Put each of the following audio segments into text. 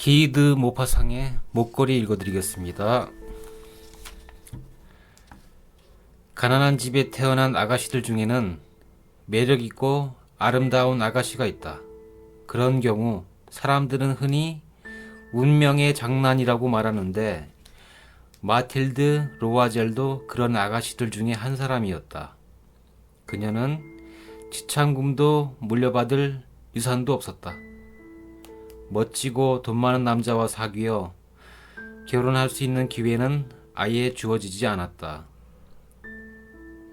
기이드 모파상의 목걸이 읽어드리겠습니다. 가난한 집에 태어난 아가씨들 중에는 매력있고 아름다운 아가씨가 있다. 그런 경우 사람들은 흔히 운명의 장난이라고 말하는데 마틸드 로와젤도 그런 아가씨들 중에 한 사람이었다. 그녀는 지창금도 물려받을 유산도 없었다. 멋지고 돈 많은 남자와 사귀어 결혼할 수 있는 기회는 아예 주어지지 않았다.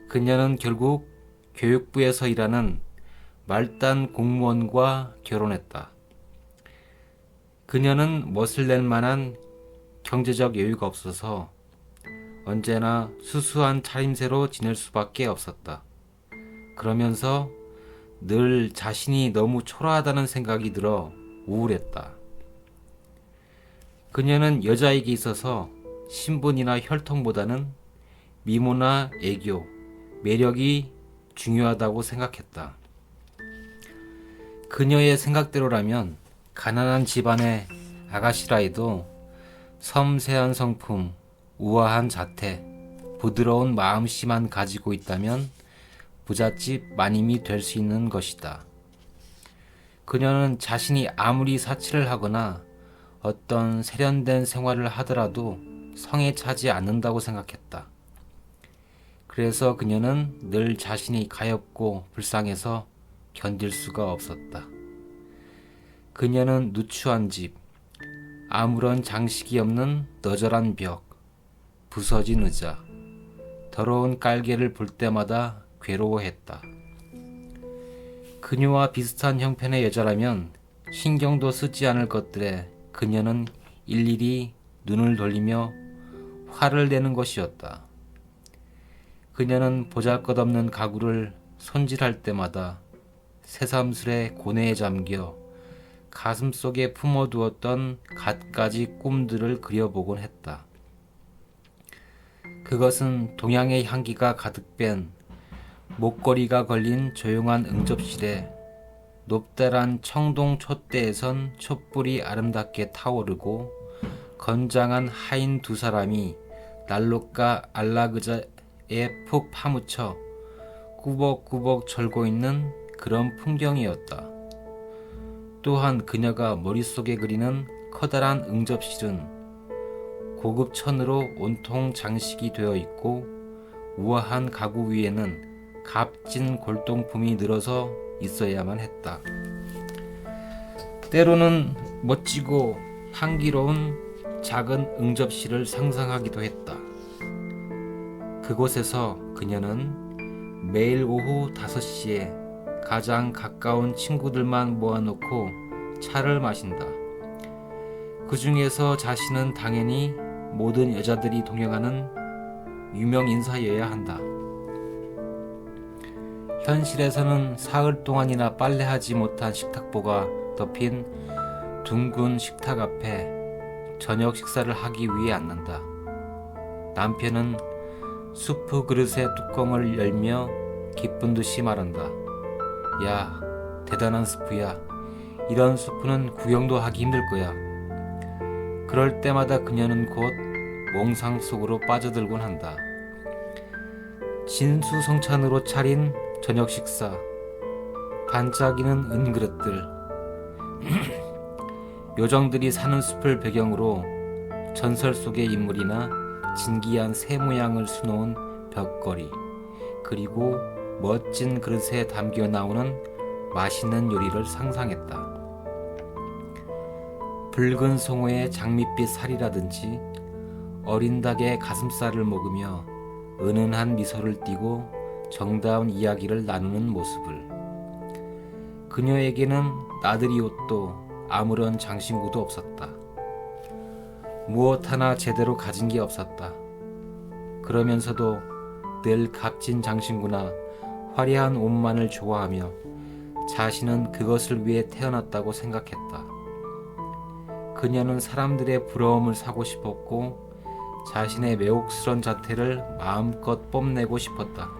그녀는 결국 교육부에서 일하는 말단 공무원과 결혼했다. 그녀는 멋을 낼 만한 경제적 여유가 없어서 언제나 수수한 차림새로 지낼 수밖에 없었다. 그러면서 늘 자신이 너무 초라하다는 생각이 들어 우울했다. 그녀는 여자에게 있어서 신분이나 혈통보다는 미모나 애교, 매력이 중요하다고 생각했다. 그녀의 생각대로라면 가난한 집안의 아가씨라 해도 섬세한 성품, 우아한 자태, 부드러운 마음씨만 가지고 있다면 부잣집 마님이 될 수 있는 것이다. 그녀는 자신이 아무리 사치를 하거나 어떤 세련된 생활을 하더라도 성에 차지 않는다고 생각했다. 그래서 그녀는 늘 자신이 가엾고 불쌍해서 견딜 수가 없었다. 그녀는 누추한 집, 아무런 장식이 없는 너절한 벽, 부서진 의자, 더러운 깔개를 볼 때마다 괴로워했다. 그녀와 비슷한 형편의 여자라면 신경도 쓰지 않을 것들에 그녀는 일일이 눈을 돌리며 화를 내는 것이었다. 그녀는 보잘것없는 가구를 손질할 때마다 새삼스레 고뇌에 잠겨 가슴속에 품어두었던 갖가지 꿈들을 그려보곤 했다. 그것은 동양의 향기가 가득 뺀 목걸이가 걸린 조용한 응접실에 높다란 청동 촛대에선 촛불이 아름답게 타오르고 건장한 하인 두 사람이 난로가 안락의자에 푹 파묻혀 꾸벅꾸벅 절고 있는 그런 풍경이었다. 또한 그녀가 머릿속에 그리는 커다란 응접실은 고급 천으로 온통 장식이 되어 있고 우아한 가구 위에는 값진 골동품이 늘어서 있어야만 했다. 때로는 멋지고 향기로운 작은 응접실을 상상하기도 했다. 그곳에서 그녀는 매일 오후 5시에 가장 가까운 친구들만 모아놓고 차를 마신다. 그 중에서 자신은 당연히 모든 여자들이 동행하는 유명 인사여야 한다. 현실에서는 사흘 동안이나 빨래하지 못한 식탁보가 덮인 둥근 식탁 앞에 저녁 식사를 하기 위해 앉는다. 남편은 수프 그릇의 뚜껑을 열며 기쁜 듯이 말한다. 야, 대단한 수프야. 이런 수프는 구경도 하기 힘들 거야. 그럴 때마다 그녀는 곧 몽상 속으로 빠져들곤 한다. 진수성찬으로 차린 저녁 식사, 반짝이는 은그릇들, 요정들이 사는 숲을 배경으로 전설 속의 인물이나 진기한 새 모양을 수놓은 벽걸이, 그리고 멋진 그릇에 담겨 나오는 맛있는 요리를 상상했다. 붉은 송어의 장밋빛 살이라든지 어린 닭의 가슴살을 먹으며 은은한 미소를 띠고 정다운 이야기를 나누는 모습을. 그녀에게는 나들이 옷도 아무런 장신구도 없었다. 무엇 하나 제대로 가진 게 없었다. 그러면서도 늘 값진 장신구나 화려한 옷만을 좋아하며 자신은 그것을 위해 태어났다고 생각했다. 그녀는 사람들의 부러움을 사고 싶었고 자신의 매혹스런 자태를 마음껏 뽐내고 싶었다.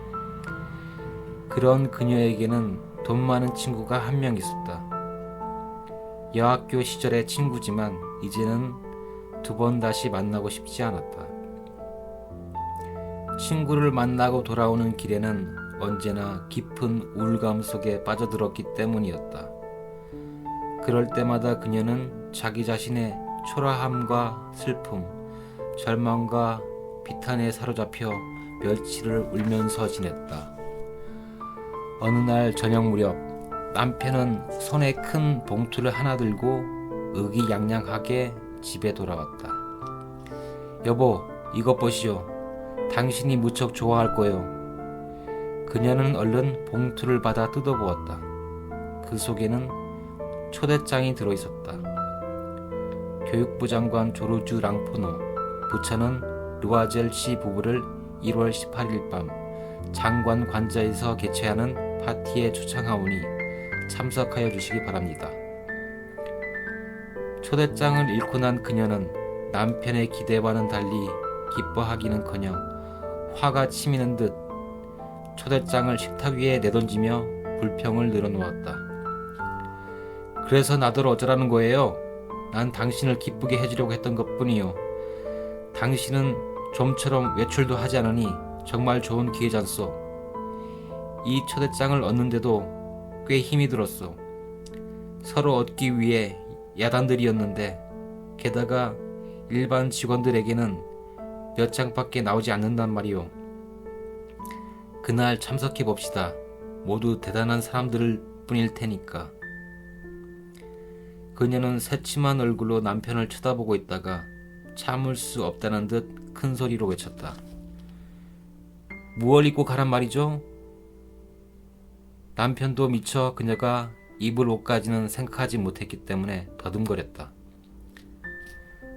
그런 그녀에게는 돈 많은 친구가 한 명 있었다. 여학교 시절의 친구지만 이제는 두 번 다시 만나고 싶지 않았다. 친구를 만나고 돌아오는 길에는 언제나 깊은 우울감 속에 빠져들었기 때문이었다. 그럴 때마다 그녀는 자기 자신의 초라함과 슬픔, 절망과 비탄에 사로잡혀 며칠을 울면서 지냈다. 어느 날 저녁 무렵 남편은 손에 큰 봉투를 하나 들고 의기양양하게 집에 돌아왔다. 여보, 이것 보시오. 당신이 무척 좋아할 거요. 그녀는 얼른 봉투를 받아 뜯어보았다. 그 속에는 초대장이 들어있었다. 교육부 장관 조르주 랑포노 부처는 르와젤 씨 부부를 1월 18일 밤 장관 관저에서 개최하는 파티에 초청하오니 참석하여 주시기 바랍니다. 초대장을 읽고 난 그녀는 남편의 기대와는 달리 기뻐하기는커녕 화가 치미는 듯 초대장을 식탁 위에 내던지며 불평을 늘어놓았다. 그래서 나더러 어쩌라는 거예요? 난 당신을 기쁘게 해주려고 했던 것뿐이요. 당신은 좀처럼 외출도 하지 않으니 정말 좋은 기회잖소. 이 초대장을 얻는데도 꽤 힘이 들었소. 서로 얻기 위해 야단들이었는데 게다가 일반 직원들에게는 몇 장밖에 나오지 않는단 말이오. 그날 참석해 봅시다. 모두 대단한 사람들 뿐일 테니까. 그녀는 새침한 얼굴로 남편을 쳐다보고 있다가 참을 수 없다는 듯 큰 소리로 외쳤다. 무얼 입고 가란 말이죠? 남편도 미처 그녀가 입을 옷까지는 생각하지 못했기 때문에 더듬거렸다.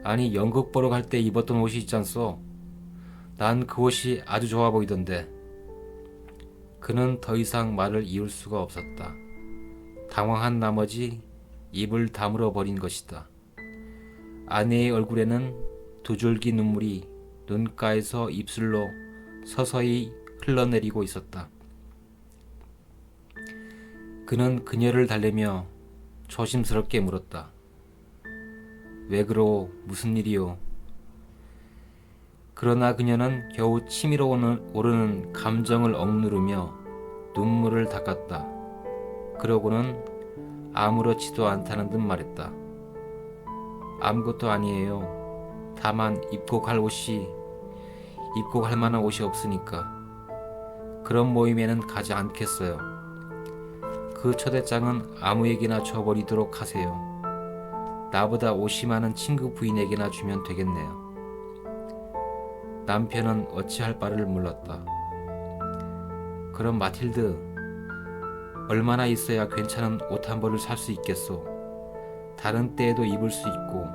아니, 연극 보러 갈 때 입었던 옷이 있잖소. 난 그 옷이 아주 좋아 보이던데. 그는 더 이상 말을 이을 수가 없었다. 당황한 나머지 입을 다물어 버린 것이다. 아내의 얼굴에는 두 줄기 눈물이 눈가에서 입술로 서서히 흘러내리고 있었다. 그는 그녀를 달래며 조심스럽게 물었다. 왜 그러? 무슨 일이요? 그러나 그녀는 겨우 치밀어 오르는 감정을 억누르며 눈물을 닦았다. 그러고는 아무렇지도 않다는 듯 말했다. 아무것도 아니에요. 다만 입고 갈 만한 옷이 없으니까. 그런 모임에는 가지 않겠어요. 그 초대장은 아무에게나 줘버리도록 하세요. 나보다 옷이 많은 친구 부인에게나 주면 되겠네요. 남편은 어찌할 바를 몰랐다. 그럼 마틸드, 얼마나 있어야 괜찮은 옷 한 벌을 살 수 있겠소? 다른 때에도 입을 수 있고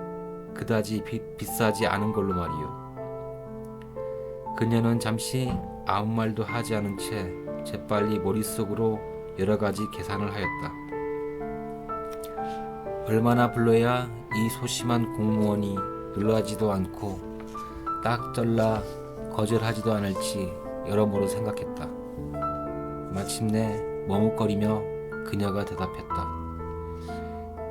그다지 비싸지 않은 걸로 말이요. 그녀는 잠시 아무 말도 하지 않은 채 재빨리 머릿속으로 여러 가지 계산을 하였다. 얼마나 불러야 이 소심한 공무원이 놀라지도 않고 딱 잘라 거절하지도 않을지 여러모로 생각했다. 마침내 머뭇거리며 그녀가 대답했다.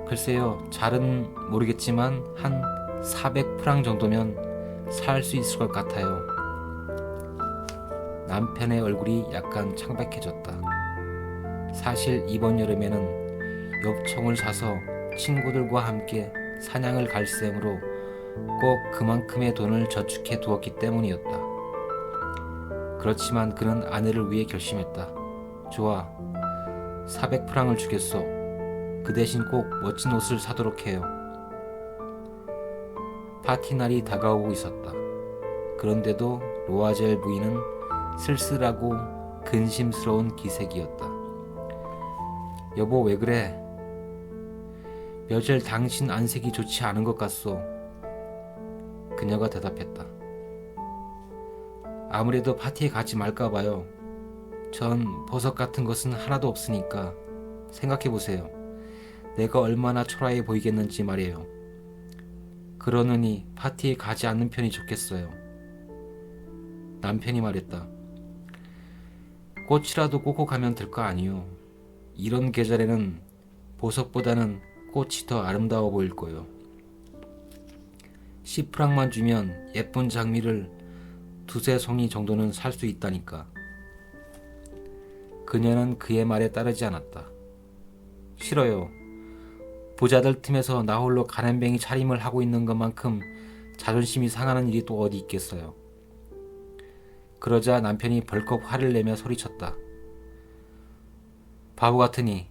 글쎄요, 잘은 모르겠지만 한 400프랑 정도면 살 수 있을 것 같아요. 남편의 얼굴이 약간 창백해졌다. 사실 이번 여름에는 엽총을 사서 친구들과 함께 사냥을 갈 셈으로 꼭 그만큼의 돈을 저축해 두었기 때문이었다. 그렇지만 그는 아내를 위해 결심했다. 좋아, 400프랑을 주겠소. 그 대신 꼭 멋진 옷을 사도록 해요. 파티 날이 다가오고 있었다. 그런데도 로아젤 부인은 쓸쓸하고 근심스러운 기색이었다. 여보, 왜 그래? 며칠 당신 안색이 좋지 않은 것 같소. 그녀가 대답했다. 아무래도 파티에 가지 말까봐요. 전 버섯 같은 것은 하나도 없으니까 생각해보세요. 내가 얼마나 초라해 보이겠는지 말이에요. 그러느니 파티에 가지 않는 편이 좋겠어요. 남편이 말했다. 꽃이라도 꽂고 가면 될 거 아니요. 이런 계절에는 보석보다는 꽃이 더 아름다워 보일 거요. 10프랑만 주면 예쁜 장미를 두세 송이 정도는 살 수 있다니까. 그녀는 그의 말에 따르지 않았다. 싫어요. 부자들 틈에서 나 홀로 가난뱅이 차림을 하고 있는 것만큼 자존심이 상하는 일이 또 어디 있겠어요. 그러자 남편이 벌컥 화를 내며 소리쳤다. 바보 같으니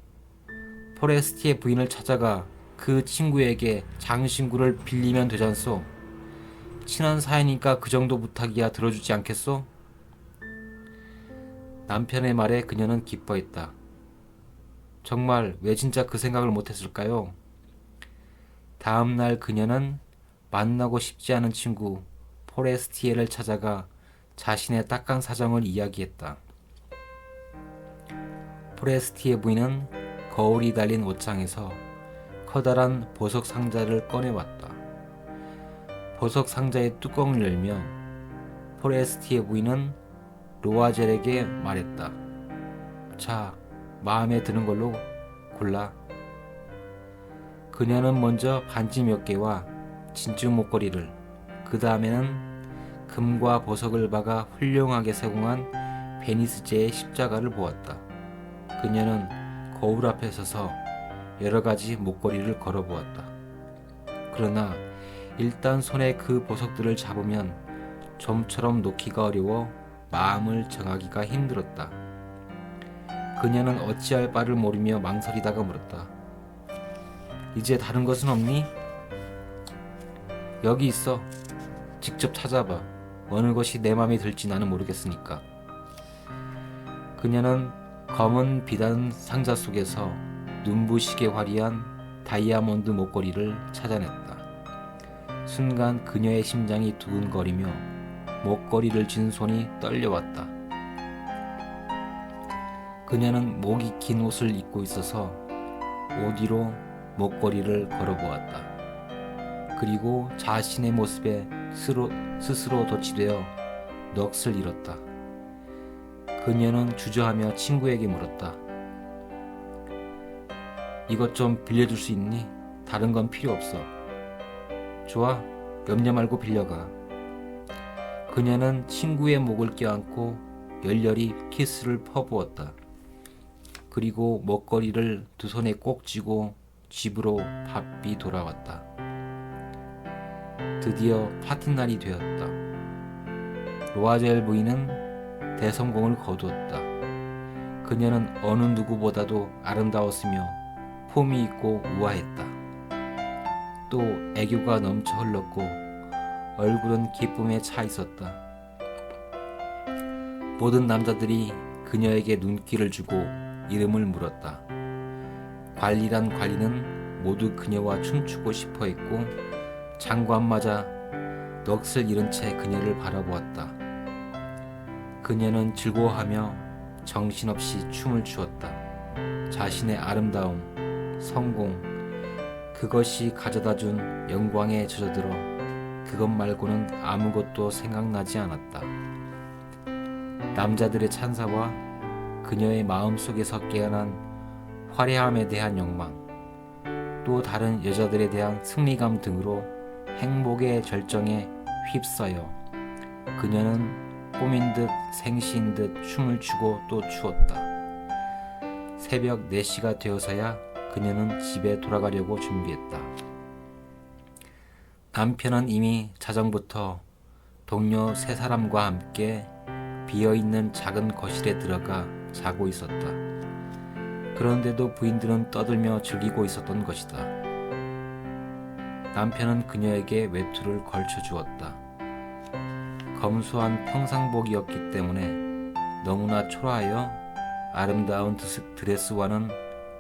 포레스티의 부인을 찾아가 그 친구에게 장신구를 빌리면 되잖소. 친한 사이니까 그 정도 부탁이야 들어주지 않겠소? 남편의 말에 그녀는 기뻐했다. 정말 왜 진짜 그 생각을 못했을까요? 다음 날 그녀는 만나고 싶지 않은 친구 포레스티에를 찾아가 자신의 딱한 사정을 이야기했다. 포레스티에 부인은 거울이 달린 옷장에서 커다란 보석 상자를 꺼내왔다. 보석 상자의 뚜껑을 열며 포레스티에 부인은 로아젤에게 말했다. 자, 마음에 드는 걸로 골라. 그녀는 먼저 반지 몇 개와 진주 목걸이를, 그 다음에는 금과 보석을 박아 훌륭하게 세공한 베니스제의 십자가를 보았다. 그녀는 거울 앞에 서서 여러 가지 목걸이를 걸어보았다. 그러나 일단 손에 그 보석들을 잡으면 좀처럼 놓기가 어려워 마음을 정하기가 힘들었다. 그녀는 어찌할 바를 모르며 망설이다가 물었다. 이제 다른 것은 없니? 여기 있어. 직접 찾아봐. 어느 것이 내 마음에 들지 나는 모르겠으니까. 그녀는 검은 비단 상자 속에서 눈부시게 화려한 다이아몬드 목걸이를 찾아냈다. 순간 그녀의 심장이 두근거리며 목걸이를 쥔 손이 떨려왔다. 그녀는 목이 긴 옷을 입고 있어서 옷 위로 목걸이를 걸어보았다. 그리고 자신의 모습에 스스로 도취되어 넋을 잃었다. 그녀는 주저하며 친구에게 물었다. 이것 좀 빌려줄 수 있니? 다른 건 필요 없어. 좋아, 염려 말고 빌려가. 그녀는 친구의 목을 껴안고 열렬히 키스를 퍼부었다. 그리고 목걸이를 두 손에 꼭 쥐고 집으로 바삐 돌아왔다. 드디어 파티날이 되었다. 로아젤 부인은 대성공을 거두었다. 그녀는 어느 누구보다도 아름다웠으며 폼이 있고 우아했다. 또 애교가 넘쳐 흘렀고 얼굴은 기쁨에 차 있었다. 모든 남자들이 그녀에게 눈길을 주고 이름을 물었다. 관리란 관리는 모두 그녀와 춤추고 싶어 했고 장관마저 넋을 잃은 채 그녀를 바라보았다. 그녀는 즐거워하며 정신없이 춤을 추었다. 자신의 아름다움, 성공, 그것이 가져다준 영광에 젖어들어 그것 말고는 아무것도 생각나지 않았다. 남자들의 찬사와 그녀의 마음속에서 깨어난 화려함에 대한 욕망, 또 다른 여자들에 대한 승리감 등으로 행복의 절정에 휩싸여 그녀는 꿈인 듯 생시인 듯 춤을 추고 또 추었다. 새벽 4시가 되어서야 그녀는 집에 돌아가려고 준비했다. 남편은 이미 자정부터 동료 3사람과 함께 비어있는 작은 거실에 들어가 자고 있었다. 그런데도 부인들은 떠들며 즐기고 있었던 것이다. 남편은 그녀에게 외투를 걸쳐 주었다. 검소한 평상복이었기 때문에 너무나 초라하여 아름다운 드레스와는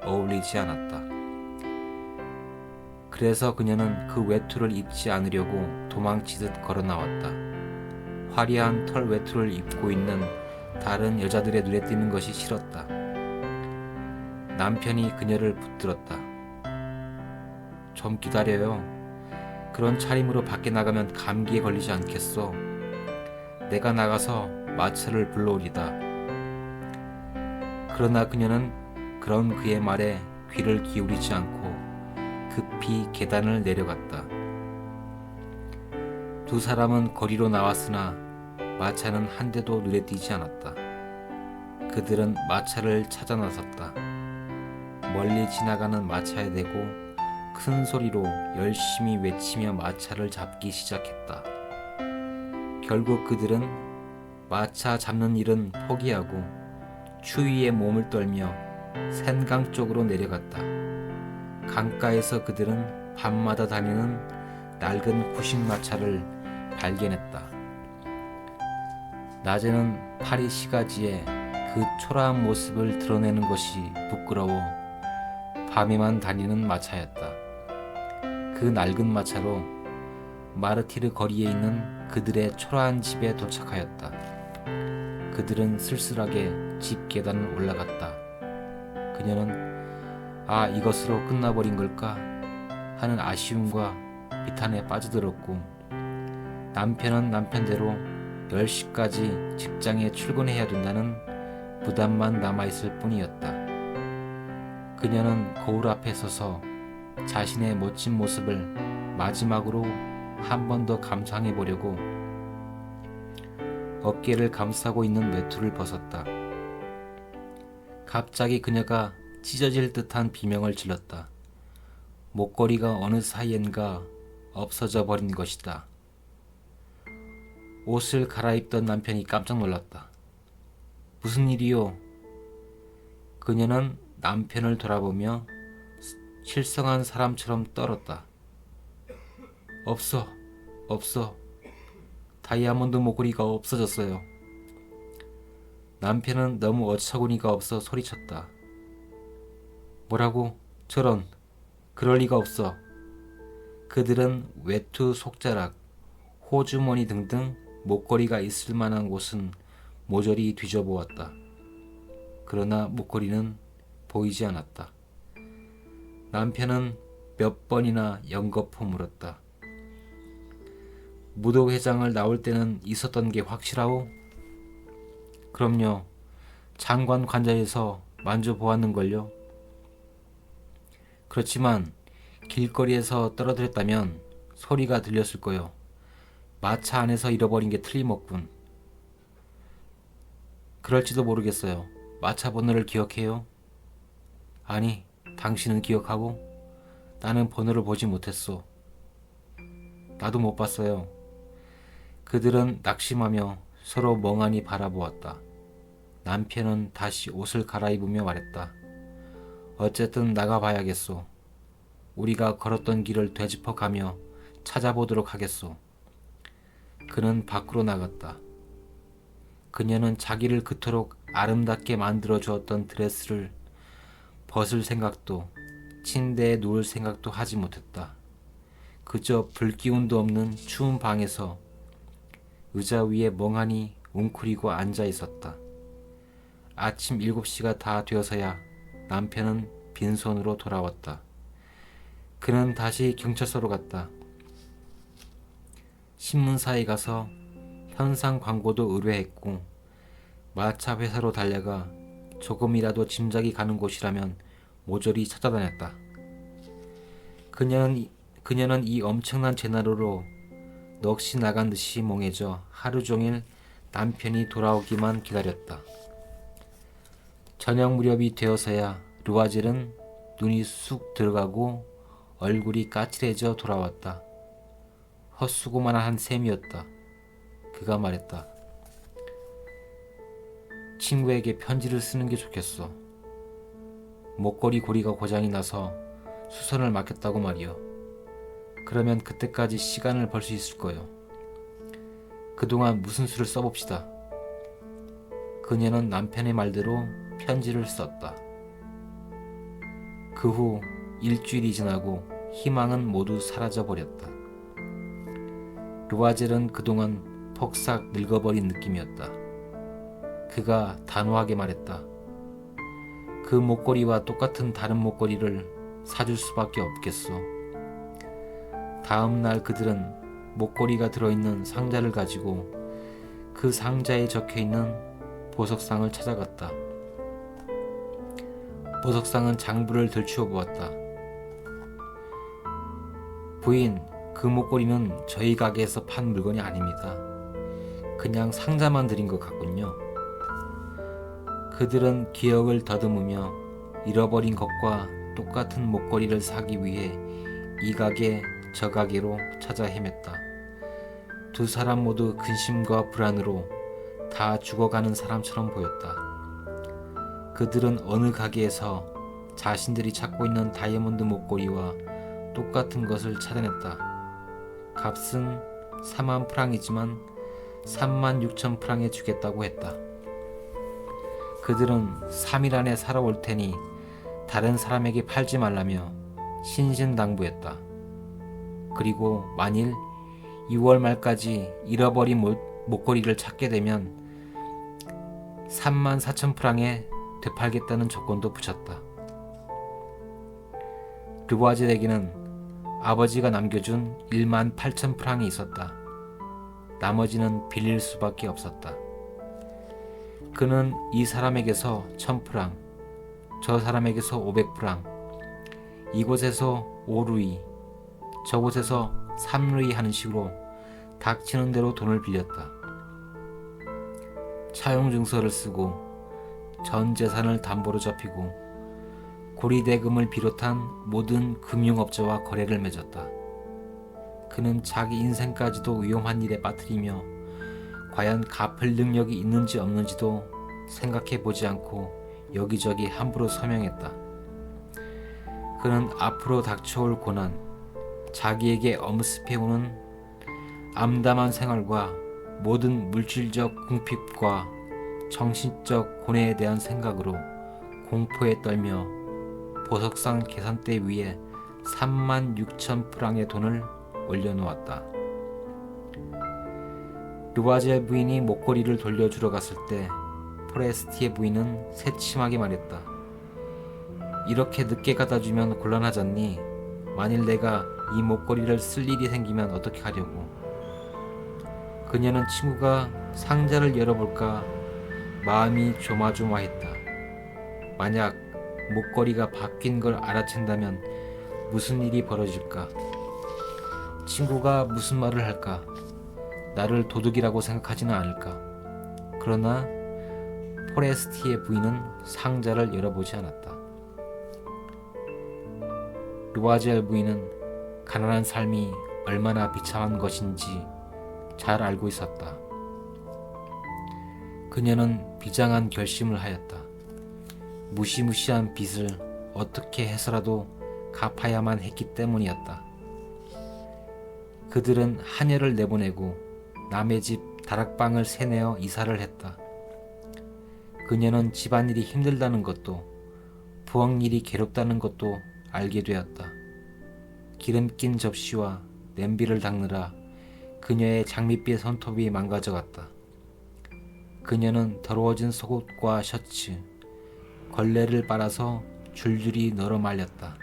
어울리지 않았다. 그래서 그녀는 그 외투를 입지 않으려고 도망치듯 걸어 나왔다. 화려한 털 외투를 입고 있는 다른 여자들의 눈에 띄는 것이 싫었다. 남편이 그녀를 붙들었다. 좀 기다려요. 그런 차림으로 밖에 나가면 감기에 걸리지 않겠소? 내가 나가서 마차를 불러오리다. 그러나 그녀는 그런 그의 말에 귀를 기울이지 않고 급히 계단을 내려갔다. 두 사람은 거리로 나왔으나 마차는 한 대도 눈에 띄지 않았다. 그들은 마차를 찾아 나섰다. 멀리 지나가는 마차에 대고 큰 소리로 열심히 외치며 마차를 잡기 시작했다. 결국 그들은 마차 잡는 일은 포기하고 추위에 몸을 떨며 샌강 쪽으로 내려갔다. 강가에서 그들은 밤마다 다니는 낡은 구식마차를 발견했다. 낮에는 파리 시가지에 그 초라한 모습을 드러내는 것이 부끄러워 밤에만 다니는 마차였다. 그 낡은 마차로 마르티르 거리에 있는 그들의 초라한 집에 도착하였다. 그들은 쓸쓸하게 집 계단을 올라갔다. 그녀는 이것으로 끝나버린 걸까 하는 아쉬움과 비탄에 빠져들었고, 남편은 남편대로 10시까지 직장에 출근해야 된다는 부담만 남아있을 뿐이었다. 그녀는 거울 앞에 서서 자신의 멋진 모습을 마지막으로 한 번 더 감상해 보려고 어깨를 감싸고 있는 외투를 벗었다. 갑자기 그녀가 찢어질 듯한 비명을 질렀다. 목걸이가 어느 사이엔가 없어져 버린 것이다. 옷을 갈아입던 남편이 깜짝 놀랐다. 무슨 일이요? 그녀는 남편을 돌아보며 실성한 사람처럼 떨었다. 없어. 다이아몬드 목걸이가 없어졌어요. 남편은 너무 어처구니가 없어 소리쳤다. 뭐라고? 저런, 그럴 리가 없어. 그들은 외투, 속자락, 호주머니 등등 목걸이가 있을 만한 곳은 모조리 뒤져보았다. 그러나 목걸이는 보이지 않았다. 남편은 몇 번이나 연거푸 물었다. 무도회장을 나올 때는 있었던 게 확실하오? 그럼요. 장관 관자에서 만져보았는걸요. 그렇지만 길거리에서 떨어뜨렸다면 소리가 들렸을 거요. 마차 안에서 잃어버린 게 틀림없군. 그럴지도 모르겠어요. 마차 번호를 기억해요? 아니, 당신은 기억하고? 나는 번호를 보지 못했어. 나도 못 봤어요. 그들은 낙심하며 서로 멍하니 바라보았다. 남편은 다시 옷을 갈아입으며 말했다. 어쨌든 나가봐야겠소. 우리가 걸었던 길을 되짚어가며 찾아보도록 하겠소. 그는 밖으로 나갔다. 그녀는 자기를 그토록 아름답게 만들어 주었던 드레스를 벗을 생각도 침대에 누울 생각도 하지 못했다. 그저 불기운도 없는 추운 방에서 의자 위에 멍하니 웅크리고 앉아 있었다. 아침 7시가 다 되어서야 남편은 빈손으로 돌아왔다. 그는 다시 경찰서로 갔다. 신문사에 가서 현상 광고도 의뢰했고 마차 회사로 달려가 조금이라도 짐작이 가는 곳이라면 모조리 찾아다녔다. 그녀는 이 엄청난 제나루로 넋이 나간 듯이 멍해져 하루 종일 남편이 돌아오기만 기다렸다. 저녁 무렵이 되어서야 르와젤은 눈이 쑥 들어가고 얼굴이 까칠해져 돌아왔다. 헛수고만한 셈이었다. 그가 말했다. 친구에게 편지를 쓰는 게 좋겠어. 목걸이 고리가 고장이 나서 수선을 맡겼다고 말이요. 그러면 그때까지 시간을 벌 수 있을 거요. 그동안 무슨 수를 써봅시다. 그녀는 남편의 말대로 편지를 썼다. 그 후 일주일이 지나고 희망은 모두 사라져버렸다. 르와젤은 그동안 폭삭 늙어버린 느낌이었다. 그가 단호하게 말했다. 그 목걸이와 똑같은 다른 목걸이를 사줄 수밖에 없겠소. 다음 날 그들은 목걸이가 들어있는 상자를 가지고 그 상자에 적혀있는 보석상을 찾아갔다. 보석상은 장부를 들추어 보았다. 부인, 그 목걸이는 저희 가게에서 판 물건이 아닙니다. 그냥 상자만 드린 것 같군요. 그들은 기억을 더듬으며 잃어버린 것과 똑같은 목걸이를 사기 위해 이 가게 저 가게로 찾아 헤맸다. 두 사람 모두 근심과 불안으로 다 죽어가는 사람처럼 보였다. 그들은 어느 가게에서 자신들이 찾고 있는 다이아몬드 목걸이와 똑같은 것을 찾아냈다. 값은 4만 프랑이지만 3만 6천 프랑에 주겠다고 했다. 그들은 3일 안에 살아올 테니 다른 사람에게 팔지 말라며 신신당부했다. 그리고 만일 2월 말까지 잃어버린 목걸이를 찾게 되면 3만 4천 프랑에 되팔겠다는 조건도 붙였다. 르부아제에게는 아버지가 남겨준 1만 8천 프랑이 있었다. 나머지는 빌릴 수밖에 없었다. 그는 이 사람에게서 1000프랑, 저 사람에게서 500프랑, 이곳에서 5루이, 저곳에서 3루이 하는 식으로 닥치는 대로 돈을 빌렸다. 차용증서를 쓰고 전 재산을 담보로 잡히고 고리대금을 비롯한 모든 금융업자와 거래를 맺었다. 그는 자기 인생까지도 위험한 일에 빠뜨리며 과연 갚을 능력이 있는지 없는지도 생각해 보지 않고 여기저기 함부로 서명했다. 그는 앞으로 닥쳐올 고난, 자기에게 엄습해오는 암담한 생활과 모든 물질적 궁핍과 정신적 고뇌에 대한 생각으로 공포에 떨며 보석상 계산대 위에 3만 6천 프랑의 돈을 올려놓았다. 르부아제 부인이 목걸이를 돌려주러 갔을 때 포레스티의 부인은 새침하게 말했다. 이렇게 늦게 갖다주면 곤란하잖니. 만일 내가 이 목걸이를 쓸 일이 생기면 어떻게 하려고. 그녀는 친구가 상자를 열어볼까 마음이 조마조마했다. 만약 목걸이가 바뀐 걸 알아챈다면 무슨 일이 벌어질까? 친구가 무슨 말을 할까? 나를 도둑이라고 생각하지는 않을까? 그러나 포레스티의 부인은 상자를 열어보지 않았다. 르부아제 부인은 가난한 삶이 얼마나 비참한 것인지 잘 알고 있었다. 그녀는 비장한 결심을 하였다. 무시무시한 빚을 어떻게 해서라도 갚아야만 했기 때문이었다. 그들은 하녀를 내보내고 남의 집 다락방을 새내어 이사를 했다. 그녀는 집안일이 힘들다는 것도 부엌일이 괴롭다는 것도 알게 되었다. 기름 낀 접시와 냄비를 닦느라 그녀의 장밋빛 손톱이 망가져갔다. 그녀는 더러워진 속옷과 셔츠, 걸레를 빨아서 줄줄이 널어 말렸다.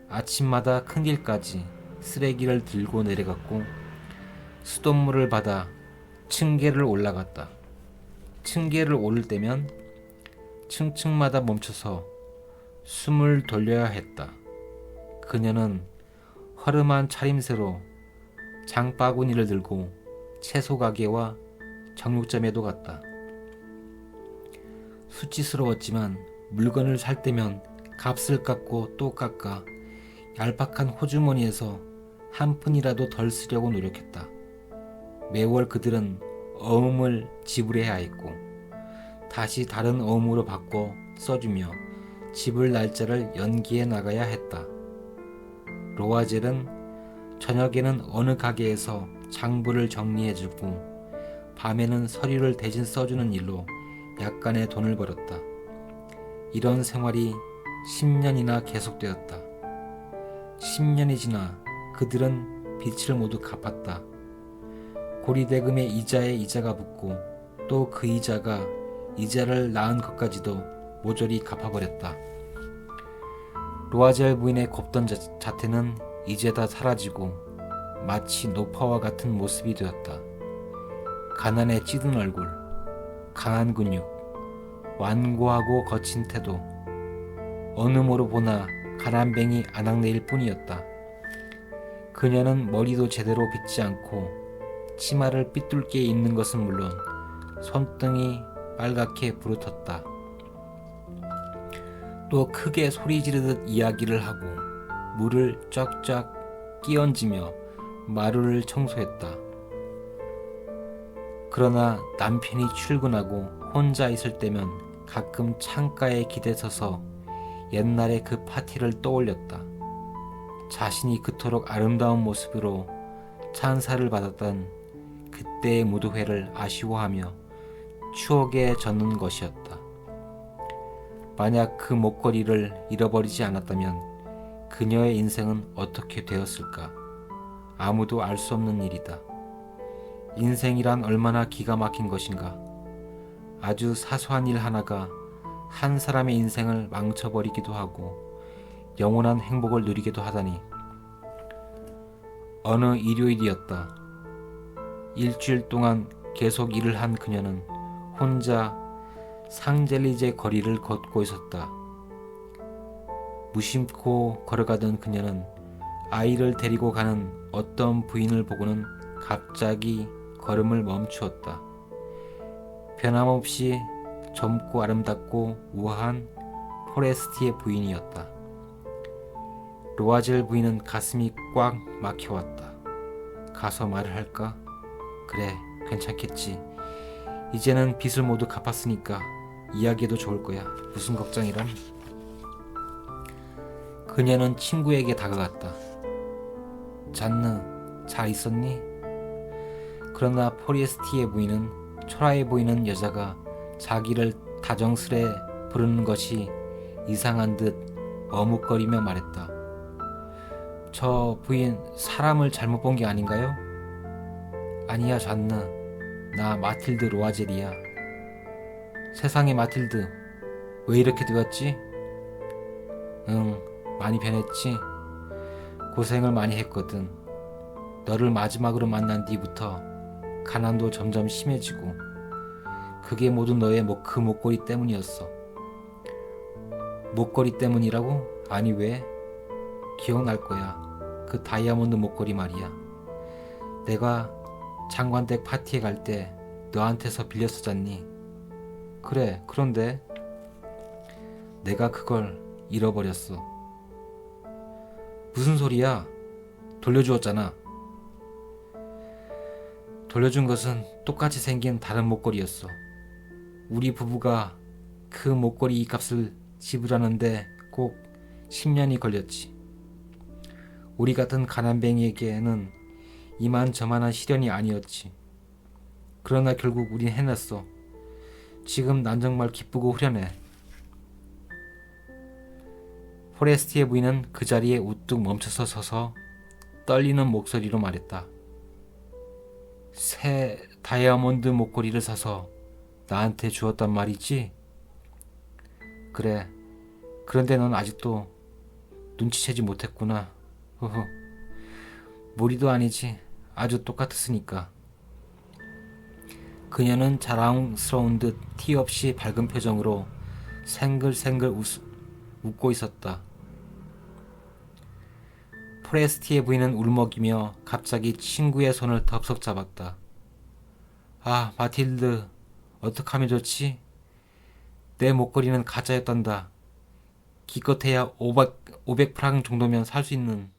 아침마다 큰 길까지 쓰레기를 들고 내려갔고 수돗물을 받아 층계를 올라갔다. 층계를 오를 때면 층층마다 멈춰서 숨을 돌려야 했다. 그녀는 허름한 차림새로 장바구니를 들고 채소 가게와 정육점에도 갔다. 수치스러웠지만 물건을 살 때면 값을 깎고 또 깎아 얄팍한 호주머니에서 한 푼이라도 덜 쓰려고 노력했다. 매월 그들은 어음을 지불해야 했고 다시 다른 어음으로 바꿔 써주며 지불 날짜를 연기해 나가야 했다. 르부아젤은 저녁에는 어느 가게에서 장부를 정리해주고 밤에는 서류를 대신 써주는 일로 약간의 돈을 벌었다. 이런 생활이 10년이나 계속되었다. 10년이 지나 그들은 빚을 모두 갚았다. 고리대금의 이자에 이자가 붙고 또 그 이자가 이자를 낳은 것까지도 모조리 갚아버렸다. 르부아젤 부인의 곱던 자태는 이제 다 사라지고 마치 노파와 같은 모습이 되었다. 가난에 찌든 얼굴, 강한 근육, 완고하고 거친 태도, 어느 모로 보나 가난뱅이 아낙네일 뿐이었다. 그녀는 머리도 제대로 빗지 않고 치마를 삐뚤게 입는 것은 물론 손등이 빨갛게 부르텄다. 또 크게 소리 지르듯 이야기를 하고 물을 쫙쫙 끼얹으며 마루를 청소했다. 그러나 남편이 출근하고 혼자 있을 때면 가끔 창가에 기대서서 옛날의 그 파티를 떠올렸다. 자신이 그토록 아름다운 모습으로 찬사를 받았던 그때의 무도회를 아쉬워하며 추억에 젖는 것이었다. 만약 그 목걸이를 잃어버리지 않았다면 그녀의 인생은 어떻게 되었을까? 아무도 알 수 없는 일이다. 인생이란 얼마나 기가 막힌 것인가. 아주 사소한 일 하나가 한 사람의 인생을 망쳐버리기도 하고 영원한 행복을 누리기도 하다니. 어느 일요일이었다. 일주일 동안 계속 일을 한 그녀는 혼자 상젤리제 거리를 걷고 있었다. 무심코 걸어가던 그녀는 아이를 데리고 가는 어떤 부인을 보고는 갑자기 걸음을 멈추었다. 변함없이 젊고 아름답고 우아한 포레스티의 부인이었다. 로아젤 부인은 가슴이 꽉 막혀왔다. 가서 말을 할까? 그래, 괜찮겠지. 이제는 빚을 모두 갚았으니까 이야기해도 좋을 거야. 무슨 걱정이란? 그녀는 친구에게 다가갔다. 잔느, 잘 있었니? 그러나 포레스티의 부인은 초라해 보이는 여자가 자기를 다정스레 부르는 것이 이상한 듯 머뭇거리며 말했다. 저 부인 사람을 잘못 본 게 아닌가요? 아니야, 잔느. 나 마틸드 로아젤이야. 세상에, 마틸드. 왜 이렇게 되었지? 응, 많이 변했지. 고생을 많이 했거든. 너를 마지막으로 만난 뒤부터 가난도 점점 심해지고 그게 모두 너의 그 목걸이 때문이었어. 목걸이 때문이라고? 아니, 왜? 기억날 거야. 그 다이아몬드 목걸이 말이야. 내가 장관댁 파티에 갈 때 너한테서 빌렸었잖니. 그래, 그런데 내가 그걸 잃어버렸어. 무슨 소리야? 돌려주었잖아. 돌려준 것은 똑같이 생긴 다른 목걸이였어. 우리 부부가 그 목걸이 값을 지불하는데 꼭 10년이 걸렸지. 우리 같은 가난뱅이에게는 이만저만한 시련이 아니었지. 그러나 결국 우린 해냈어. 지금 난 정말 기쁘고 후련해. 포레스티의 부인은 그 자리에 우뚝 멈춰서 서서 떨리는 목소리로 말했다. 새 다이아몬드 목걸이를 사서 나한테 주었단 말이지? 그래. 그런데 넌 아직도 눈치채지 못했구나. 허허. 무리도 아니지. 아주 똑같았으니까. 그녀는 자랑스러운 듯 티 없이 밝은 표정으로 생글생글 웃고 있었다. 포레스티의 부인은 울먹이며 갑자기 친구의 손을 덥석 잡았다. 아, 마틸드, 어떡하면 좋지? 내 목걸이는 가짜였단다. 기껏해야 500프랑 정도면 살 수 있는